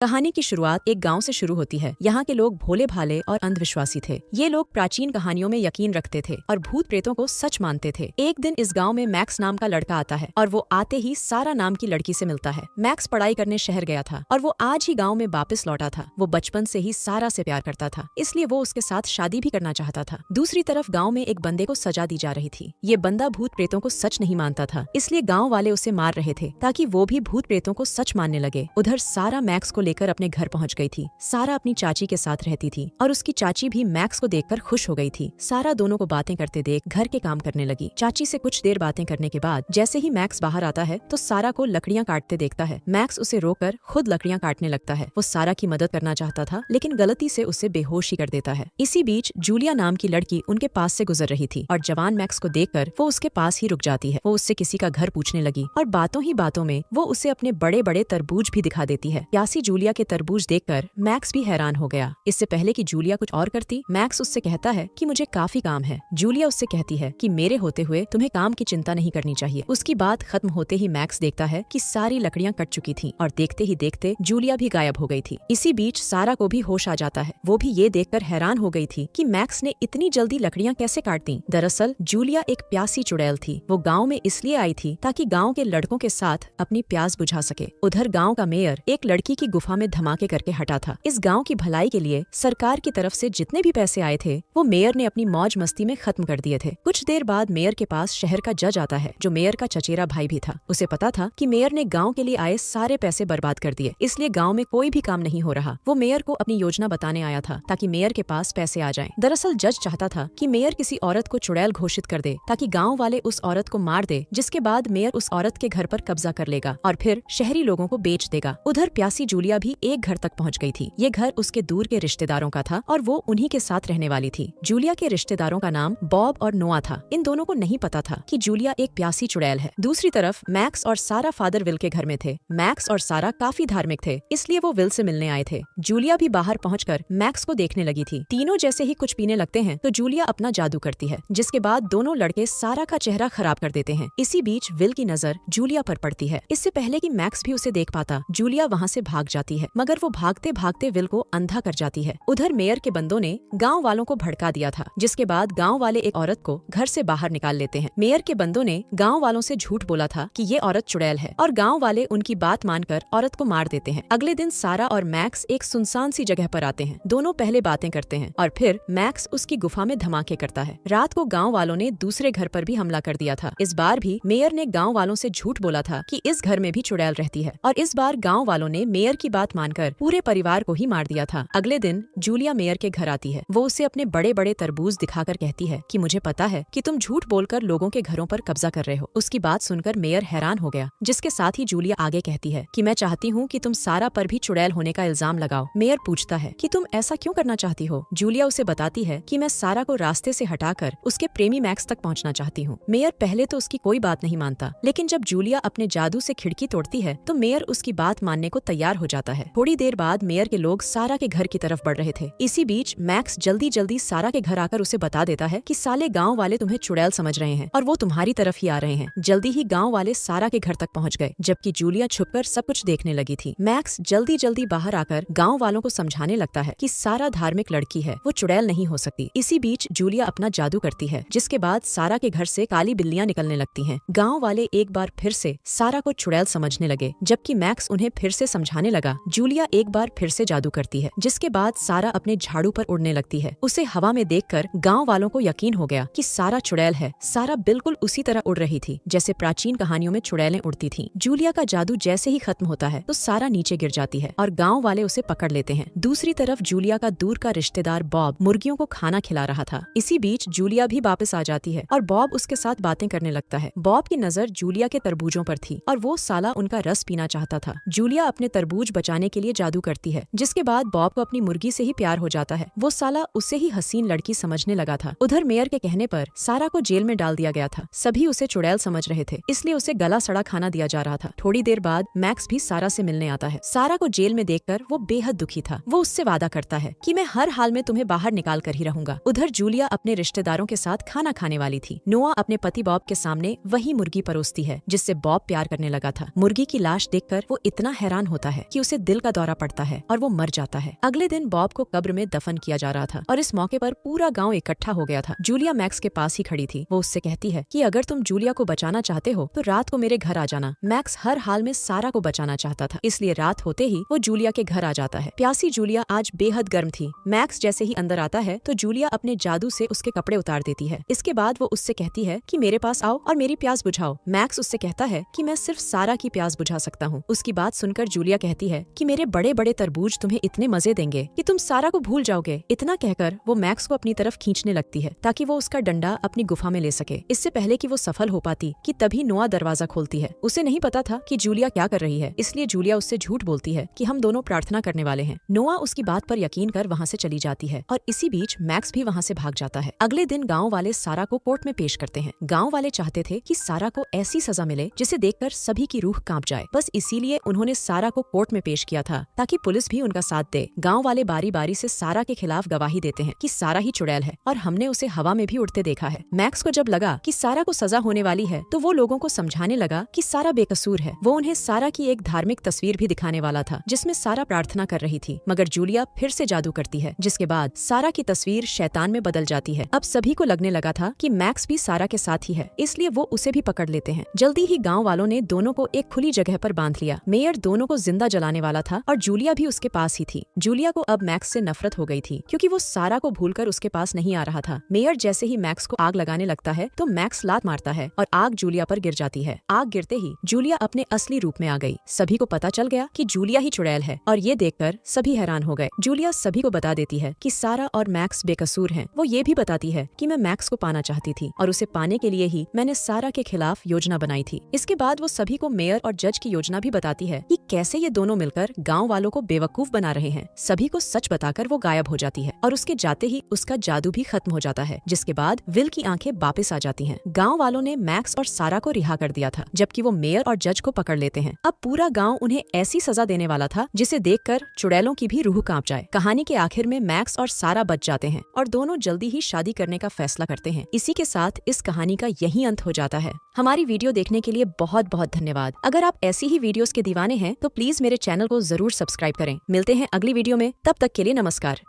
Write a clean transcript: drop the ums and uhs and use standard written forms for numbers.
कहानी की शुरुआत एक गांव से शुरू होती है। यहाँ के लोग भोले भाले और अंधविश्वासी थे। ये लोग प्राचीन कहानियों में यकीन रखते थे और भूत प्रेतों को सच मानते थे। एक दिन इस गांव में मैक्स नाम का लड़का आता है और वो आते ही सारा नाम की लड़की से मिलता है। मैक्स पढ़ाई करने शहर गया था और वो आज ही गाँव में वापस लौटा था। वो बचपन से ही सारा से प्यार करता था, इसलिए वो उसके साथ शादी भी करना चाहता था। दूसरी तरफ गाँव में एक बंदे को सजा दी जा रही थी। ये बंदा भूत प्रेतों को सच नहीं मानता था, इसलिए गाँव वाले उसे मार रहे थे ताकि वो भी भूत प्रेतों को सच मानने लगे। उधर सारा मैक्स को लेकर अपने घर पहुंच गई थी। सारा अपनी चाची के साथ रहती थी और उसकी चाची भी मैक्स को देखकर खुश हो गई थी। सारा दोनों को बातें करते देख घर के काम करने लगी। चाची से कुछ देर बातें करने के बाद जैसे ही मैक्स बाहर आता है तो सारा को लकड़ियां काटते देखता है। मैक्स उसे रोककर खुद लकड़ियां काटने लगता है। वो सारा की मदद करना चाहता था लेकिन गलती से उसे बेहोश ही कर देता है। इसी बीच जूलिया नाम की लड़की उनके पास से गुजर रही थी और जवान मैक्स को देखकर वो उसके पास ही रुक जाती है। वो उससे किसी का घर पूछने लगी और बातों ही बातों में वो उसे अपने बड़े बड़े तरबूज भी दिखा देती है। प्यासी जूलिया के तरबूज देखकर मैक्स भी हैरान हो गया। इससे पहले कि जूलिया कुछ और करती, मैक्स उससे कहता है कि मुझे काफी काम है। जूलिया उससे कहती है कि मेरे होते हुए तुम्हें काम की चिंता नहीं करनी चाहिए। उसकी बात खत्म होते ही मैक्स देखता है कि सारी लकड़ियां कट चुकी थीं और देखते ही देखते जूलिया भी गायब हो गई थी। इसी बीच सारा को भी होश आ जाता है। वो भी ये देखकर हैरान हो गई थी कि मैक्स ने इतनी जल्दी लकड़ियां कैसे काट दी। दरअसल जूलिया एक प्यासी चुड़ैल थी। वो गाँव में इसलिए आई थी ताकि गाँव के लड़कों के साथ अपनी प्यास बुझा सके। उधर गाँव का मेयर एक लड़की की गुफा में धमाके करके हटा था। इस गांव की भलाई के लिए सरकार की तरफ से जितने भी पैसे आए थे वो मेयर ने अपनी मौज मस्ती में खत्म कर दिए थे। कुछ देर बाद मेयर के पास शहर का जज आता है जो मेयर का चचेरा भाई भी था। उसे पता था कि मेयर ने गांव के लिए आए सारे पैसे बर्बाद कर दिए, इसलिए गांव में कोई भी काम नहीं हो रहा। वो मेयर को अपनी योजना बताने आया था ताकि मेयर के पास पैसे आ जाएं। दरअसल जज चाहता था कि मेयर किसी औरत को चुड़ैल घोषित कर दे ताकि गाँव वाले उस औरत को मार दे, जिसके बाद मेयर उस औरत के घर पर कब्जा कर लेगा और फिर शहरी लोगों को बेच देगा। उधर प्यासी जूलिया भी एक घर तक पहुँच गई थी। ये घर उसके दूर के रिश्तेदारों का था और वो उन्हीं के साथ रहने वाली थी। जूलिया के रिश्तेदारों का नाम बॉब और नोआ था। इन दोनों को नहीं पता था कि जूलिया एक प्यासी चुड़ैल है। दूसरी तरफ मैक्स और सारा फादर विल के घर में थे। मैक्स और सारा काफी धार्मिक थे, इसलिए वो विल से मिलने आए थे। जूलिया भी बाहर पहुंचकर मैक्स को देखने लगी थी। तीनों जैसे ही कुछ पीने लगते हैं तो जूलिया अपना जादू करती है, जिसके बाद दोनों लड़के सारा का चेहरा खराब कर देते हैं। इसी बीच विल की नजर जूलिया पर पड़ती है। इससे पहले कि मैक्स भी उसे देख पाता, जूलिया वहाँ से भाग जाती है, मगर वो भागते भागते विल को अंधा कर जाती है। उधर मेयर के बंदों ने गांव वालों को भड़का दिया था, जिसके बाद गांव वाले एक औरत को घर से बाहर निकाल लेते हैं। मेयर के बंदों ने गांव वालों से झूठ बोला था कि ये औरत चुड़ैल है और गांव वाले उनकी बात मानकर औरत को मार देते हैं। अगले दिन सारा और मैक्स एक सुनसान सी जगह पर आते हैं। दोनों पहले बातें करते हैं और फिर मैक्स उसकी गुफा में धमाके करता है। रात को गाँव वालों ने दूसरे घर पर भी हमला कर दिया था। इस बार भी मेयर ने गाँव वालों से झूठ बोला था कि इस घर में भी चुड़ैल रहती है और इस बार गाँव वालों ने मेयर की बात मानकर पूरे परिवार को ही मार दिया था। अगले दिन जूलिया मेयर के घर आती है। वो उसे अपने बड़े बड़े तरबूज दिखाकर कहती है कि मुझे पता है कि तुम झूठ बोलकर लोगों के घरों पर कब्जा कर रहे हो। उसकी बात सुनकर मेयर हैरान हो गया, जिसके साथ ही जूलिया आगे कहती है कि मैं चाहती हूँ कि तुम सारा पर भी चुड़ैल होने का इल्जाम लगाओ। मेयर पूछता है कि तुम ऐसा क्यों करना चाहती हो। जूलिया उसे बताती है कि मैं सारा को रास्ते से हटाकर उसके प्रेमी मैक्स तक पहुँचना चाहती हूँ। मेयर पहले तो उसकी कोई बात नहीं मानता, लेकिन जब जूलिया अपने जादू से खिड़की तोड़ती है तो मेयर उसकी बात मानने को तैयार हो जाता है। थोड़ी देर बाद मेयर के लोग सारा के घर की तरफ बढ़ रहे थे। इसी बीच मैक्स जल्दी जल्दी सारा के घर आकर उसे बता देता है कि साले गांव वाले तुम्हें चुड़ैल समझ रहे हैं और वो तुम्हारी तरफ ही आ रहे हैं। जल्दी ही गांव वाले सारा के घर तक पहुंच गए, जबकि जूलिया छुपकर सब कुछ देखने लगी थी। मैक्स जल्दी जल्दी बाहर आकर गांव वालों को समझाने लगता है कि सारा धार्मिक लड़की है, वो चुड़ैल नहीं हो सकती। इसी बीच जूलिया अपना जादू करती है, जिसके बाद सारा के घर से काली बिल्लियां निकलने लगती हैं। गाँव वाले एक बार फिर से सारा को चुड़ैल समझने लगे, जबकि मैक्स उन्हें फिर से समझाने लगा। जूलिया एक बार फिर से जादू करती है, जिसके बाद सारा अपने झाड़ू पर उड़ने लगती है। उसे हवा में देखकर गांव वालों को यकीन हो गया कि सारा चुड़ैल है। सारा बिल्कुल उसी तरह उड़ रही थी जैसे प्राचीन कहानियों में चुड़ैलें उड़ती थीं। जूलिया का जादू जैसे ही खत्म होता है तो सारा नीचे गिर जाती है और गांव वाले उसे पकड़ लेते हैं। दूसरी तरफ जूलिया का दूर का रिश्तेदार बॉब मुर्गियों को खाना खिला रहा था। इसी बीच जूलिया भी वापस आ जाती है और बॉब उसके साथ बातें करने लगता है। बॉब की नजर जूलिया के तरबूजों पर थी और वो साला उनका रस पीना चाहता था। जूलिया अपने तरबूज बचाने के लिए जादू करती है, जिसके बाद बॉब को अपनी मुर्गी से ही प्यार हो जाता है। वो साला उसे ही हसीन लड़की समझने लगा था। उधर मेयर के कहने पर सारा को जेल में डाल दिया गया था। सभी उसे चुड़ैल समझ रहे थे, इसलिए उसे गला सड़ा खाना दिया जा रहा था। थोड़ी देर बाद मैक्स भी सारा से मिलने आता है। सारा को जेल में देखकर वो बेहद दुखी था। वो उससे वादा करता है कि मैं हर हाल में तुम्हें बाहर निकाल कर ही रहूंगा। उधर जूलिया अपने रिश्तेदारों के साथ खाना खाने वाली थी। नोआ अपने पति बॉब के सामने वही मुर्गी परोसती है जिससे बॉब प्यार करने लगा था। मुर्गी की लाश देखकर वो इतना हैरान होता है कि उसे दिल का दौरा पड़ता है और वो मर जाता है। अगले दिन बॉब को कब्र में दफन किया जा रहा था और इस मौके पर पूरा गाँव इकट्ठा हो गया था। जूलिया मैक्स के पास ही खड़ी थी। वो उससे कहती है कि अगर तुम जूलिया को बचाना चाहते हो तो रात को मेरे घर आ जाना। मैक्स हर हाल में सारा को बचाना चाहता था, इसलिए रात होते ही वो जूलिया के घर आ जाता है। प्यासी जूलिया आज बेहद गर्म थी। मैक्स जैसे ही अंदर आता है तो जूलिया अपने जादू से उसके कपड़े उतार देती है। इसके बाद वो उससे कहती है कि मेरे पास आओ और मेरी प्यास बुझाओ। मैक्स उससे कहता है कि मैं सिर्फ सारा की प्यास बुझा सकता हूँ। उसकी बात सुनकर जूलिया कहती है कि मेरे बड़े बड़े तरबूज तुम्हें इतने मजे देंगे कि तुम सारा को भूल जाओगे। इतना कहकर वो मैक्स को अपनी तरफ खींचने लगती है ताकि वो उसका डंडा अपनी गुफा में ले सके। इससे पहले कि वो सफल हो पाती कि तभी नोआ दरवाजा खोलती है। उसे नहीं पता था कि जूलिया क्या कर रही है, इसलिए जूलिया उससे झूठ बोलती है कि हम दोनों प्रार्थना करने वाले हैं। नोआ उसकी बात पर यकीन कर वहाँ से चली जाती है और इसी बीच मैक्स भी वहाँ से भाग जाता है। अगले दिन गाँव वाले सारा को कोर्ट में पेश करते हैं। गाँव वाले चाहते थे कि सारा को ऐसी सजा मिले जिसे देखकर सभी की रूह कांप जाए। बस इसीलिए उन्होंने सारा को कोर्ट में पेश किया था ताकि पुलिस भी उनका साथ दे। गाँव वाले बारी बारी से सारा के खिलाफ गवाही देते हैं कि सारा ही चुड़ैल है और हमने उसे हवा में भी उड़ते देखा है। मैक्स को जब लगा कि सारा को सजा होने वाली है तो वो लोगों को समझाने लगा कि सारा बेकसूर है। वो उन्हें सारा की एक धार्मिक तस्वीर भी दिखाने वाला था जिसमें सारा प्रार्थना कर रही थी, मगर जूलिया फिर से जादू करती है, जिसके बाद सारा की तस्वीर शैतान में बदल जाती है। अब सभी को लगने लगा था कि मैक्स भी सारा के साथ ही है, इसलिए वो उसे भी पकड़ लेते हैं। जल्दी ही गाँव वालों ने दोनों को एक खुली जगह पर बांध लिया। मेयर दोनों को जिंदा जलाने वाला था और जूलिया भी उसके पास ही थी। जूलिया को अब मैक्स से नफरत हो गई थी क्योंकि वो सारा को भूलकर उसके पास नहीं आ रहा था। मेयर जैसे ही मैक्स को आग लगाने लगता है तो मैक्स लात मारता है और आग जूलिया पर गिर जाती है। आग गिरते ही जूलिया अपने असली रूप में आ गई। सभी को पता चल गया कि जूलिया ही चुड़ैल है और ये देखकर सभी हैरान हो गए। जूलिया सभी को बता देती है कि सारा और मैक्स बेकसूर हैं। वो ये भी बताती है कि मैं मैक्स को पाना चाहती थी और उसे पाने के लिए ही मैंने सारा के खिलाफ योजना बनाई थी। इसके बाद वो सभी को मेयर और जज की योजना भी बताती है कि कैसे ये दोनों मिलकर गाँव वालों को बेवकूफ बना रहे हैं। सभी को सच बताकर वो गायब हो जाती है और उसके जाते ही उसका जादू भी खत्म हो जाता है, जिसके बाद विल की आंखें वापस आ जाती हैं। गांव वालों ने मैक्स और सारा को रिहा कर दिया था, जबकि वो मेयर और जज को पकड़ लेते हैं। अब पूरा गांव उन्हें ऐसी सजा देने वाला था जिसे देखकर चुड़ैलों की भी रूह कांप जाए। कहानी के आखिर में मैक्स और सारा बच जाते हैं और दोनों जल्दी ही शादी करने का फैसला करते हैं। इसी के साथ इस कहानी का यही अंत हो जाता है। हमारी वीडियो देखने के लिए बहुत बहुत धन्यवाद। अगर आप ऐसी ही वीडियोस के दीवाने हैं तो प्लीज मेरे चैनल को जरूर सब्सक्राइब करें। मिलते हैं अगली वीडियो में, तब तक के लिए नमस्कार।